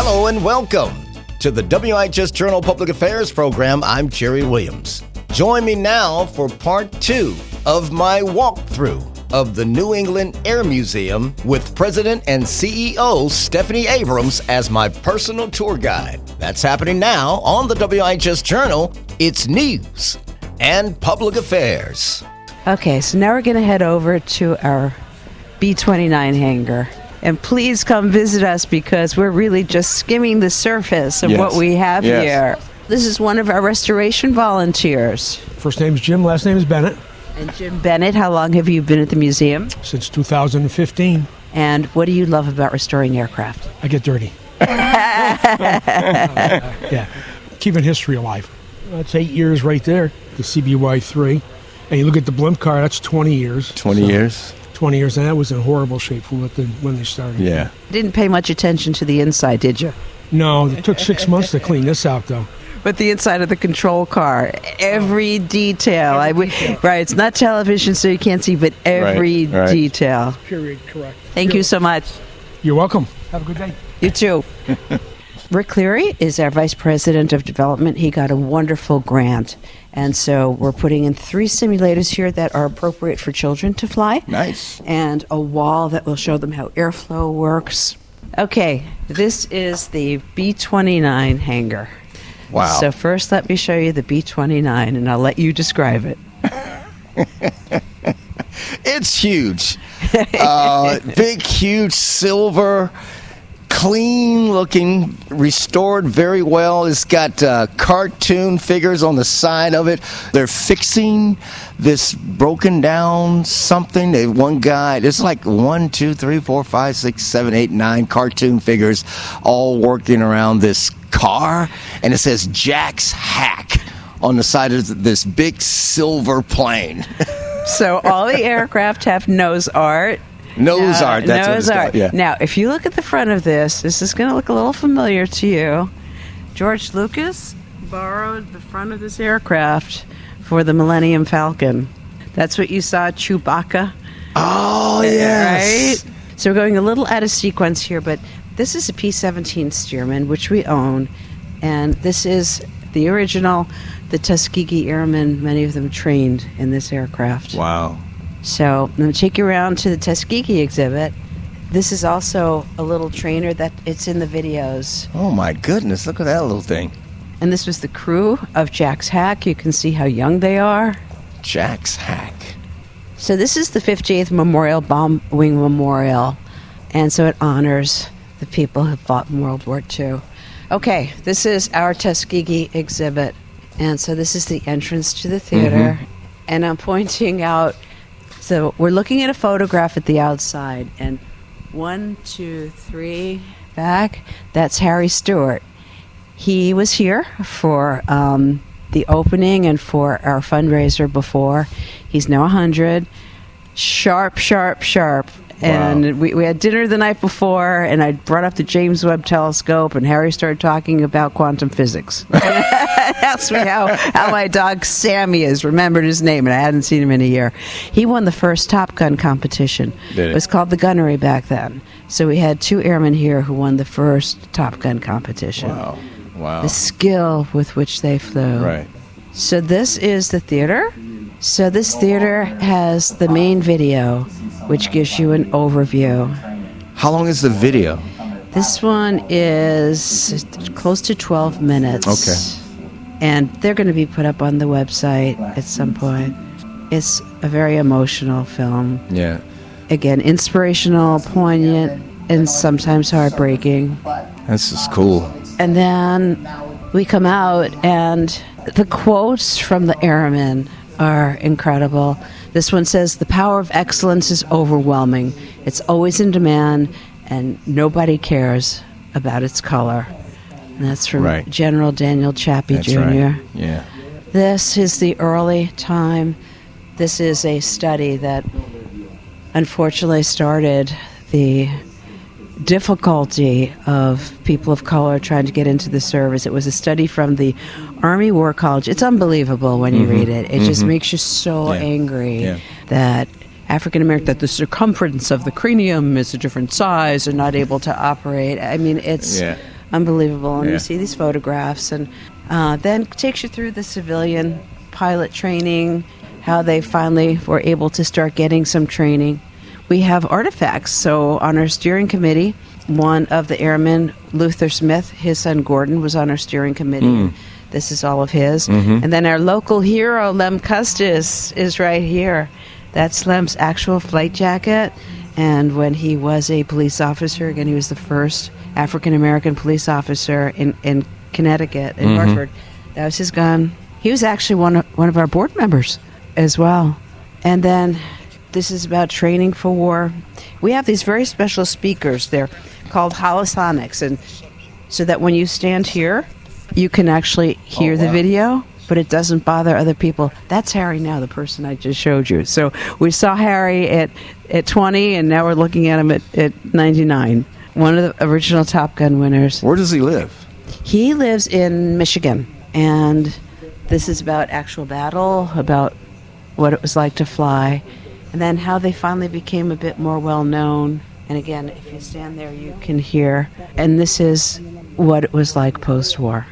Hello and welcome to the WIHS Journal Public Affairs program. I'm Jerry Williams. Join me now for part 2 of my walkthrough of the New England Air Museum with President and CEO Stephanie Abrams as my personal tour guide. That's happening now on the WIHS Journal. It's news and public affairs. Okay, so now we're going to head over to our B-29 hangar. And please come visit us because we're really just skimming the surface of what we have here. This is one of our restoration volunteers. First name is Jim, last name is Bennett. And Jim Bennett, how long have you been at the museum? Since 2015. And what do you love about restoring aircraft? I get dirty. Keeping history alive. That's 8 years right there, the CBY-3. And you look at the blimp car, that's 20 years. 20 years? 20 years, and that was in horrible shape for when they started. Yeah. Didn't pay much attention to the inside, did you? No, it took 6 months to clean this out, though. But the inside of the control car, every detail. Right, it's not television, so you can't see, but every detail. Period, correct. Thank you so much. You're welcome. Have a good day. You too. Rick Cleary is our Vice President of Development. He got a wonderful grant. And so we're putting in 3 simulators here that are appropriate for children to fly. Nice. And a wall that will show them how airflow works. Okay, this is the B-29 hangar. Wow. So first let me show you the B-29 and I'll let you describe it. It's huge. Big, huge silver, clean looking, restored very well. It's got cartoon figures on the side of it. They're fixing this broken down something. One guy, there's like 1, 2, 3, 4, 5, 6, 7, 8, 9 cartoon figures all working around this car. And it says Jack's Hack on the side of this big silver plane. So all the aircraft have nose art. Nose art, that's what it's called. Yeah. Now, if you look at the front of this is going to look a little familiar to you. George Lucas borrowed the front of this aircraft for the Millennium Falcon. That's what you saw, Chewbacca. Oh, yes. Right? So we're going a little out of sequence here, but this is a P-17 Stearman, which we own. And this is the original, the Tuskegee Airmen, many of them trained in this aircraft. Wow. So I'm going to take you around to the Tuskegee exhibit. This is also a little trainer that it's in the videos. Oh my goodness, look at that little thing. And this was the crew of Jack's Hack. You can see how young they are. Jack's Hack. So this is the 58th Memorial Bomb Wing Memorial. And so it honors the people who fought in World War II. Okay, this is our Tuskegee exhibit. And so this is the entrance to the theater. And I'm pointing out. So we're looking at a photograph at the outside, and 1, 2, 3, back, that's Harry Stewart. He was here for the opening and for our fundraiser before. He's now 100. Sharp. And we had dinner the night before, and I brought up the James Webb Telescope, and Harry started talking about quantum physics. Asked me how my dog Sammy is, remembered his name, and I hadn't seen him in a year. He won the first Top Gun competition. Did it? It was called the Gunnery back then. So we had 2 airmen here who won the first Top Gun competition. Wow. The skill with which they flew. Right. So this is the theater. So this theater has the main video, which gives you an overview. How long is the video? This one is close to 12 minutes. Okay. And they're going to be put up on the website at some point. It's a very emotional film. Yeah. Again, inspirational, poignant, and sometimes heartbreaking. This is cool. And then we come out, and the quotes from the airmen are incredible. This one says, "The power of excellence is overwhelming. It's always in demand, and nobody cares about its color." And that's from General Daniel Chappie Jr. Right. Yeah. This is the early time. This is a study that unfortunately started the difficulty of people of color trying to get into the service. It was a study from the Army War College. It's unbelievable when you read it. It just makes you so angry that African American, that the circumference of the cranium is a different size and not able to operate. I mean, it's unbelievable. And Yeah. you see these photographs, and then takes you through the civilian pilot training, how they finally were able to start getting some training. We have artifacts. So on our steering committee, one of the airmen, Luther Smith, his son Gordon, was on our steering committee. This is all of his. And then our local hero, Lem Custis, is right here. That's Lem's actual flight jacket. And when he was a police officer, again, he was the first African-American police officer in Connecticut, in Hartford. That was his gun. He was actually one of our board members as well. And then this is about training for war. We have these very special speakers. They're called holosonics. And so that when you stand here, you can actually hear the video, but it doesn't bother other people. That's Harry now, the person I just showed you. So we saw Harry at 20, and now we're looking at him at 99. One of the original Top Gun winners. Where does he live? He lives in Michigan, and this is about actual battle, about what it was like to fly, and then how they finally became a bit more well-known. And again, if you stand there, you can hear. And this is what it was like post-war.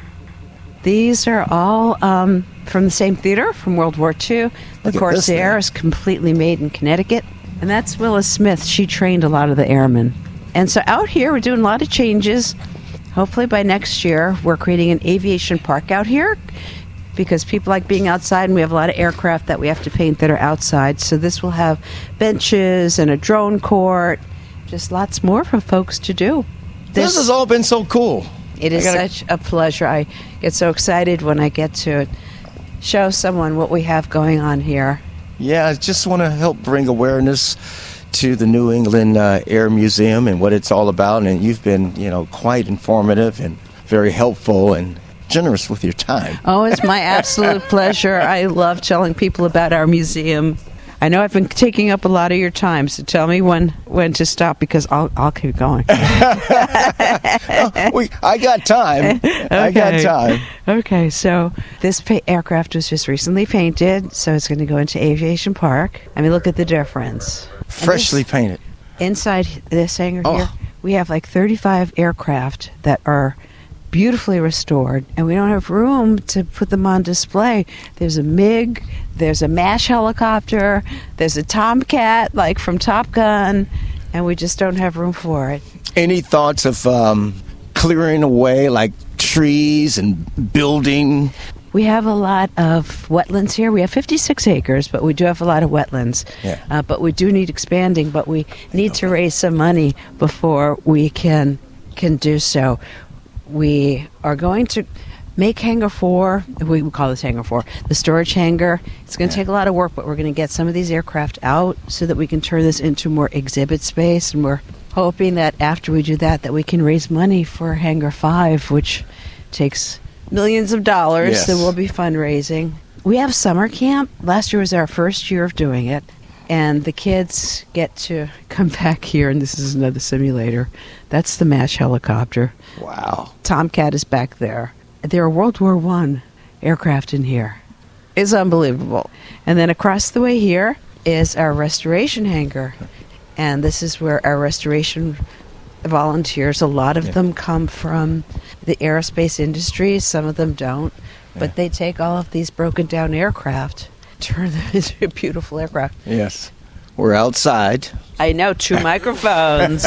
These are all from the same theater, from World War II. The Look at this Corsair thing. is completely made in Connecticut. And that's Willis Smith. She trained a lot of the airmen. And so out here, we're doing a lot of changes. Hopefully by next year, we're creating an aviation park out here, because people like being outside, and we have a lot of aircraft that we have to paint that are outside. So this will have benches and a drone court, just lots more for folks to do. This has all been so cool. It is I gotta- such a pleasure. I get so excited when I get to show someone what we have going on here. Yeah, I just want to help bring awareness to the New England Air Museum and what it's all about. And you've been, quite informative and very helpful and generous with your time. Oh, it's my absolute pleasure. I love telling people about our museum. I know I've been taking up a lot of your time, so tell me when to stop, because I'll keep going. I got time. I got time. Okay, so this aircraft was just recently painted, so it's going to go into Aviation Park. I mean, look at the difference. Freshly painted. Inside this hangar Oh. here, we have like 35 aircraft that are beautifully restored, and we don't have room to put them on display. There's a MiG, there's a MASH helicopter, there's a Tomcat like from Top Gun, and we just don't have room for it. Any thoughts of clearing away like trees and building? We have a lot of wetlands here. We have 56 acres, but we do have a lot of wetlands. Yeah. But we do need expanding, but we need to raise some money before we can do so. We are going to make Hangar 4, we call this Hangar 4, the storage hangar. It's going to take a lot of work, but we're going to get some of these aircraft out so that we can turn this into more exhibit space. And we're hoping that after we do that we can raise money for Hangar 5, which takes millions of dollars. Yes. So we'll be fundraising. We have summer camp. Last year was our first year of doing it. And the kids get to come back here, and this is another simulator. That's the MASH helicopter. Wow. Tomcat is back there. There are World War I aircraft in here. It's unbelievable. And then across the way here is our restoration hangar. And this is where our restoration volunteers, a lot of them come from the aerospace industry. Some of them don't. But they take all of these broken down aircraft, turn them into beautiful aircraft. Yes. We're outside. I know, 2 microphones.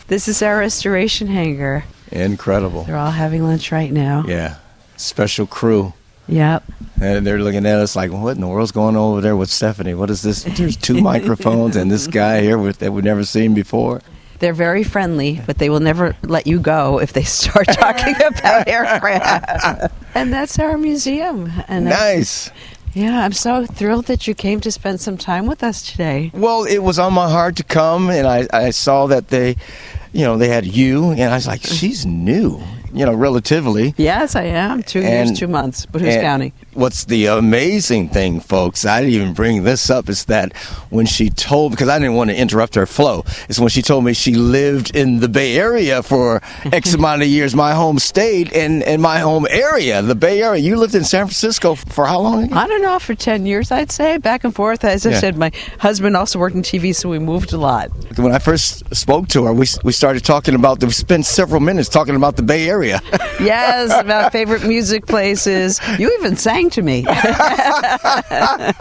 This is our restoration hangar. Incredible. They're all having lunch right now. Yeah. Special crew. Yep. And they're looking at us like, what in the world's going on over there with Stephanie? What is this? There's 2 microphones and this guy here that we've never seen before. They're very friendly, but they will never let you go if they start talking about aircraft. And that's our museum. And Nice. I'm so thrilled that you came to spend some time with us today. Well, it was on my heart to come, and I saw that they had you, and I was like, she's new. relatively. Yes, I am. 2 years, 2 months. But who's counting? What's the amazing thing, folks, I didn't even bring this up, is that when she told, because I didn't want to interrupt her flow, is when she told me she lived in the Bay Area for X amount of years, my home state and my home area, the Bay Area. You lived in San Francisco for how long again? I don't know, for 10 years, I'd say, back and forth. As I said, my husband also worked in TV, so we moved a lot. When I first spoke to her, we started talking about, we spent several minutes talking about the Bay Area. Yes, about favorite music places. You even sang to me. I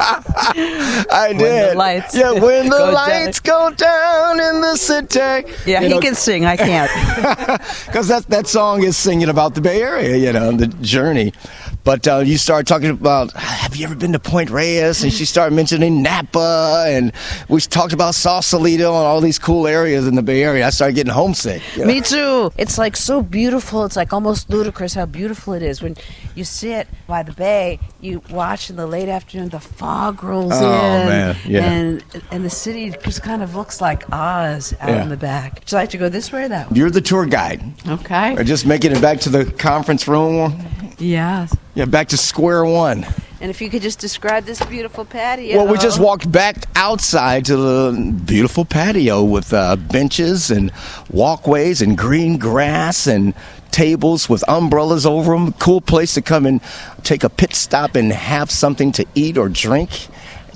did. When the lights when the go lights go down in the city. Yeah, he can sing. I can't. Because that song is singing about the Bay Area, the journey. But you started talking about, have you ever been to Point Reyes? And she started mentioning Napa, and we talked about Sausalito and all these cool areas in the Bay Area. I started getting homesick. Me too. It's like so beautiful. It's like almost ludicrous how beautiful it is. When you sit by the bay, you watch in the late afternoon, the fog rolls in. Man. Yeah. And the city just kind of looks like Oz out in the back. Would you like to go this way or that way? You're the tour guide. Okay. Or just making it back to the conference room. Yes. Yeah, back to square one. And if you could just describe this beautiful patio. Well, we just walked back outside to the beautiful patio with benches and walkways and green grass and tables with umbrellas over them. Cool place to come and take a pit stop and have something to eat or drink.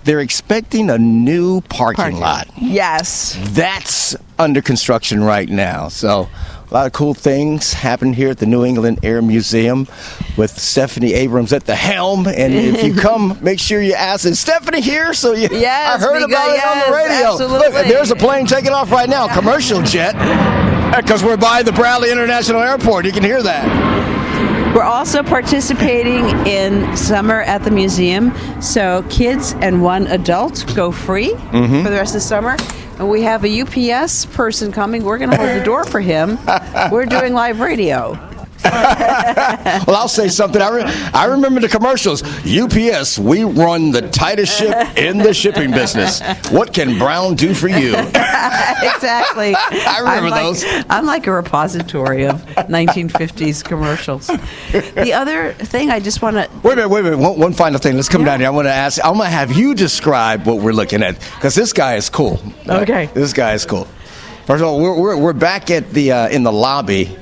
They're expecting a new parking lot. Yes. That's under construction right now. So a lot of cool things happen here at the New England Air Museum with Stephanie Abrams at the helm. And if you come, make sure you ask, is Stephanie here? So I heard about it on the radio. Absolutely. Look, there's a plane taking off right now, commercial jet, because we're by the Bradley International Airport. You can hear that. We're also participating in summer at the museum. So kids and one adult go free for the rest of the summer. And we have a UPS person coming. We're going to hold the door for him. We're doing live radio. Well, I'll say something. I remember the commercials. UPS, we run the tightest ship in the shipping business. What can Brown do for you? Exactly. I remember those. I'm like a repository of 1950s commercials. The other thing I just want to... Wait a minute. One final thing. Let's come down here. I want to ask, I'm going to have you describe what we're looking at, because this guy is cool. Okay. This guy is cool. First of all, we're back at the in the lobby.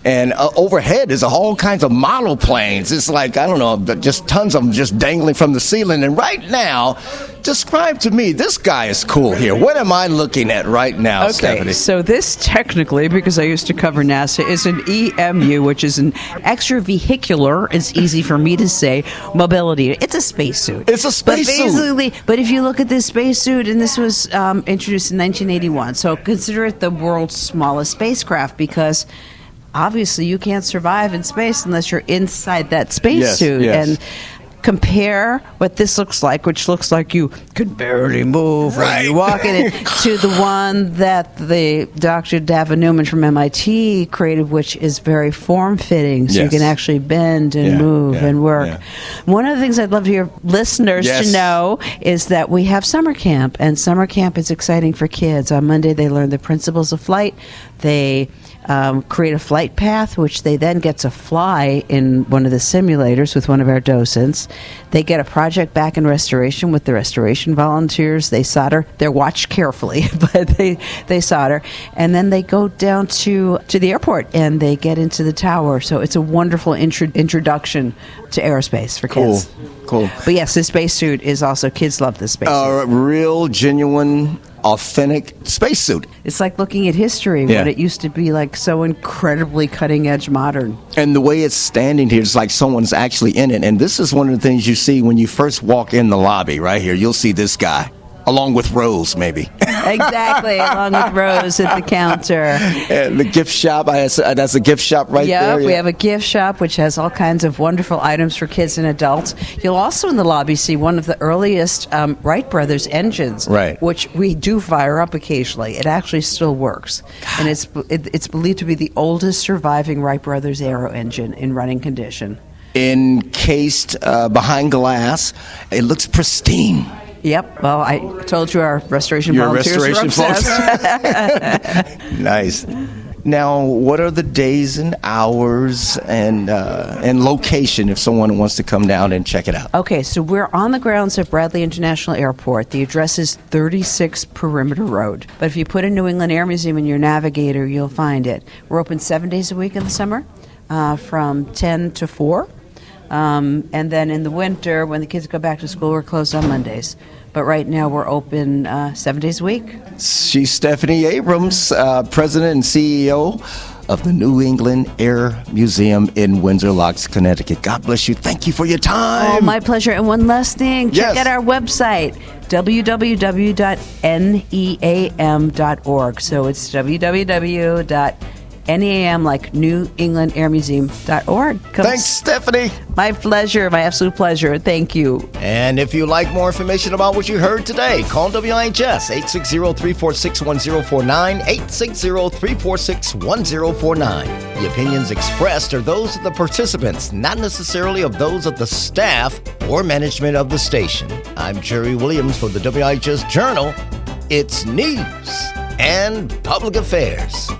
And overhead is all kinds of model planes. It's like, I don't know, just tons of them just dangling from the ceiling. And right now, describe to me, this guy is cool here. What am I looking at right now, Stephanie? So this technically, because I used to cover NASA, is an EMU, which is an extravehicular, it's easy for me to say, mobility. It's a spacesuit. It's a spacesuit. But if you look at this spacesuit, and this was introduced in 1981, so consider it the world's smallest spacecraft, because obviously you can't survive in space unless you're inside that spacesuit. Yes. And compare what this looks like, which looks like you could barely move when you walk in it, to the one that the Dr. Davin Newman from MIT created, which is very form-fitting, so you can actually bend and move and work. Yeah. One of the things I'd love your listeners to know is that we have summer camp, and summer camp is exciting for kids. On Monday, they learn the principles of flight. They create a flight path, which they then get to fly in one of the simulators with one of our docents. They get a project back in restoration with the restoration volunteers. They solder. They're watched carefully, but they solder. And then they go down to the airport and they get into the tower. So it's a wonderful introduction to aerospace for kids. Cool. But yes, this spacesuit is also, kids love this spacesuit. Real, genuine, authentic spacesuit. It's like looking at history, when it used to be like so incredibly cutting edge modern. And the way it's standing here, it's like someone's actually in it. And this is one of the things you see when you first walk in the lobby right here. You'll see this guy, along with Rose, maybe. Exactly, along with Rose at the counter. And the gift shop, that's a gift shop right there. Yeah, we have a gift shop which has all kinds of wonderful items for kids and adults. You'll also in the lobby see one of the earliest Wright Brothers engines, which we do fire up occasionally. It actually still works. God. And it's believed to be the oldest surviving Wright Brothers aero engine in running condition. Encased behind glass. It looks pristine. Yep. Well, I told you our restoration volunteers are obsessed. Nice. Now, what are the days and hours and location if someone wants to come down and check it out? Okay, so we're on the grounds of Bradley International Airport. The address is 36 Perimeter Road. But if you put in New England Air Museum in your navigator, you'll find it. We're open 7 days a week in the summer, from 10 to 4. And then in the winter, when the kids go back to school, we're closed on Mondays. But right now, we're open 7 days a week. She's Stephanie Abrams, President and CEO of the New England Air Museum in Windsor Locks, Connecticut. God bless you. Thank you for your time. Oh, my pleasure. And one last thing, check Yes. out our website, www.neam.org. So it's www.neam, like New England Air Museum.org. Thanks, Stephanie. My pleasure. My absolute pleasure. Thank you. And if you'd like more information about what you heard today, call WIHS 860-346-1049, 860-346-1049. The opinions expressed are those of the participants, not necessarily of those of the staff or management of the station. I'm Jerry Williams for the WIHS Journal. It's news and public affairs.